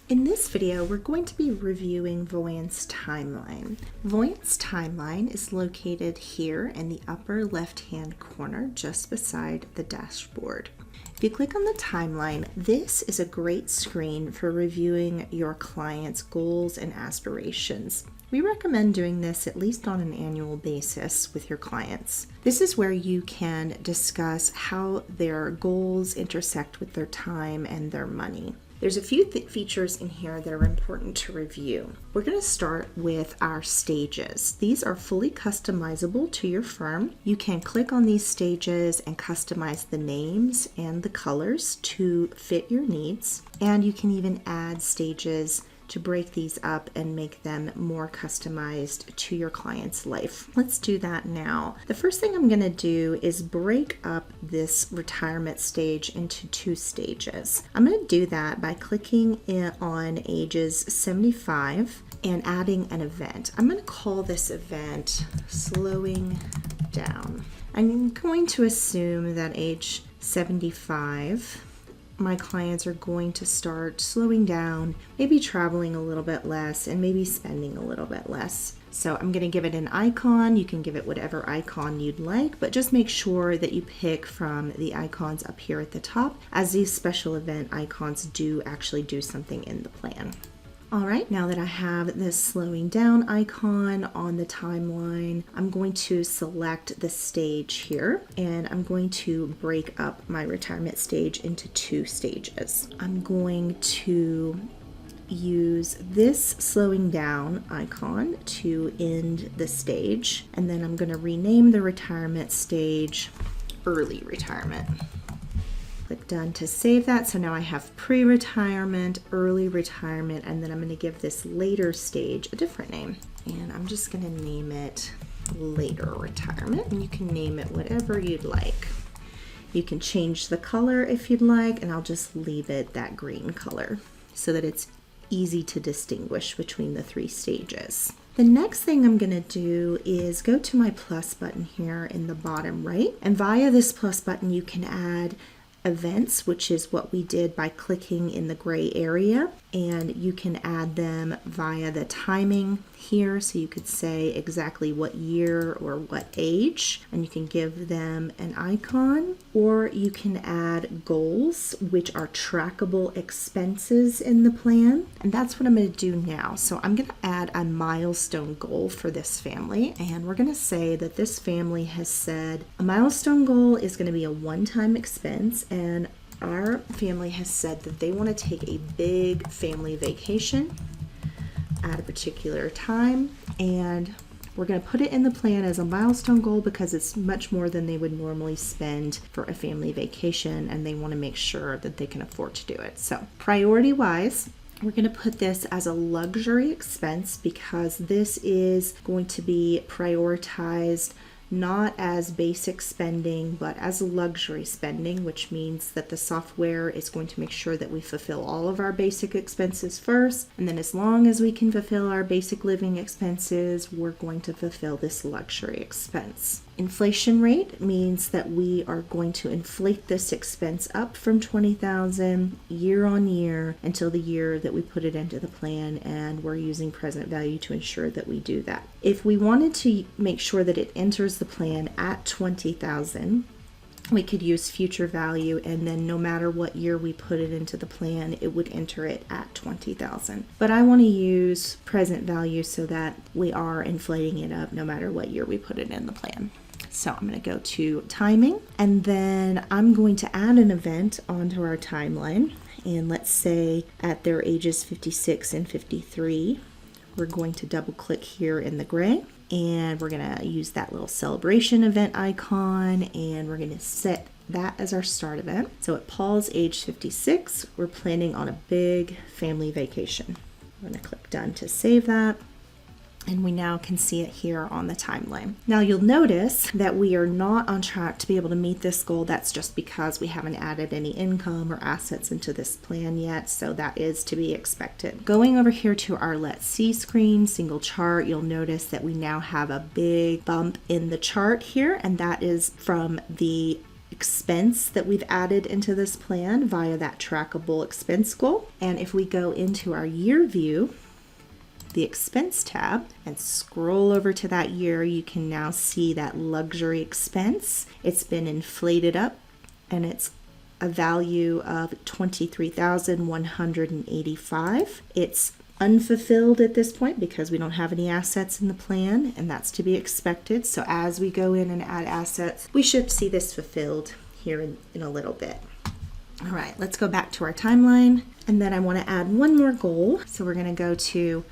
In this video, we're going to be reviewing Voyant's timeline. Voyant's timeline is located here in the upper left-hand corner, just beside the dashboard. If you click on the timeline, this is a great screen for reviewing your client's goals and aspirations. We recommend doing this at least on an annual basis with your clients. This is where you can discuss how their goals intersect with their time and their money. There's a few features in here that are important to review. We're going to start with our stages. These are fully customizable to your firm. You can click on these stages and customize the names and the colors to fit your needs. And you can even add stages to break these up and make them more customized to your client's life. Let's do that now. The first thing I'm going to do is break up this retirement stage into two stages. I'm going to do that by clicking on ages 75 and adding an event. I'm going to call this event slowing down. I'm going to assume that age 75 my clients are going to start slowing down, maybe traveling a little bit less, and maybe spending a little bit less. So I'm going to give it an icon. You can give it whatever icon you'd like, but just make sure that you pick from the icons up here at the top, as these special event icons do actually do something in the plan. All right, now that I have this slowing down icon on the timeline, I'm going to select the stage here and I'm going to break up my retirement stage into two stages. I'm going to use this slowing down icon to end the stage, and then I'm going to rename the retirement stage early retirement. Click done to save that. So now I have pre-retirement, early retirement, and then I'm going to give this later stage a different name. And I'm just going to name it later retirement, and you can name it whatever you'd like. You can change the color if you'd like, and I'll just leave it that green color so that it's easy to distinguish between the three stages. The next thing I'm going to do is go to my plus button here in the bottom right, and via this plus button you can add events, which is what we did by clicking in the gray area, and you can add them via the timing here, so you could say exactly what year or what age, and you can give them an icon, or you can add goals, which are trackable expenses in the plan, and that's what I'm going to do now. So I'm going to add a milestone goal for this family, and we're going to say that this family has said a milestone goal is going to be a one-time expense, and our family has said that they want to take a big family vacation at a particular time, and we're going to put it in the plan as a milestone goal because it's much more than they would normally spend for a family vacation, and they want to make sure that they can afford to do it. So priority wise, we're going to put this as a luxury expense because this is going to be prioritized not as basic spending, but as luxury spending, which means that the software is going to make sure that we fulfill all of our basic expenses first, and then as long as we can fulfill our basic living expenses, we're going to fulfill this luxury expense. Inflation rate means that we are going to inflate this expense up from $20,000 year on year until the year that we put it into the plan, and we're using present value to ensure that we do that. If we wanted to make sure that it enters the plan at $20,000, we could use future value, and then no matter what year we put it into the plan, it would enter it at $20,000. But I want to use present value so that we are inflating it up no matter what year we put it in the plan. So I'm going to go to timing, and then I'm going to add an event onto our timeline. And let's say at their ages 56 and 53, we're going to double click here in the gray, and we're going to use that little celebration event icon, and we're going to set that as our start event. So at Paul's age 56, we're planning on a big family vacation. I'm going to click done to save that. And we now can see it here on the timeline. Now you'll notice that we are not on track to be able to meet this goal. That's just because we haven't added any income or assets into this plan yet, so that is to be expected. Going over here to our Let's See screen, single chart, you'll notice that we now have a big bump in the chart here, and that is from the expense that we've added into this plan via that trackable expense goal. And if we go into our year view, the expense tab, and scroll over to that year, you can now see that luxury expense. It's been inflated up and it's a value of $23,185. It's unfulfilled at this point because we don't have any assets in the plan, and that's to be expected. So as we go in and add assets, we should see this fulfilled here in a little bit. All right, let's go back to our timeline, and then I want to add one more goal. So we're going to go to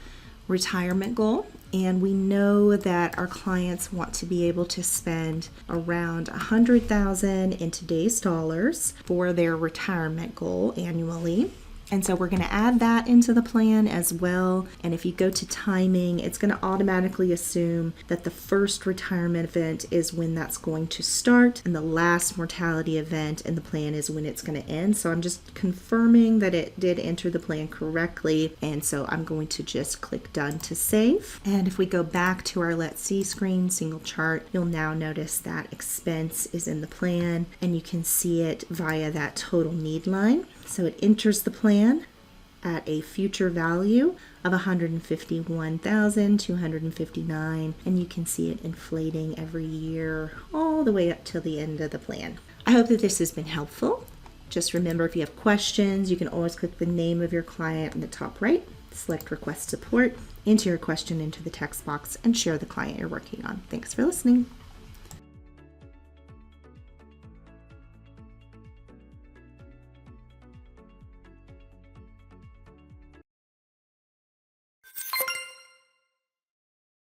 retirement goal, and we know that our clients want to be able to spend around $100,000 in today's dollars for their retirement goal annually. And so we're going to add that into the plan as well. And if you go to timing, it's going to automatically assume that the first retirement event is when that's going to start, and the last mortality event in the plan is when it's going to end. So I'm just confirming that it did enter the plan correctly. And so I'm going to just click done to save. And if we go back to our Let's See screen, single chart, you'll now notice that expense is in the plan, and you can see it via that total need line. So it enters the plan at a future value of $151,259, and you can see it inflating every year all the way up till the end of the plan. I hope that this has been helpful. Just remember, if you have questions, you can always click the name of your client in the top right, select request support, enter your question into the text box, and share the client you're working on. Thanks for listening.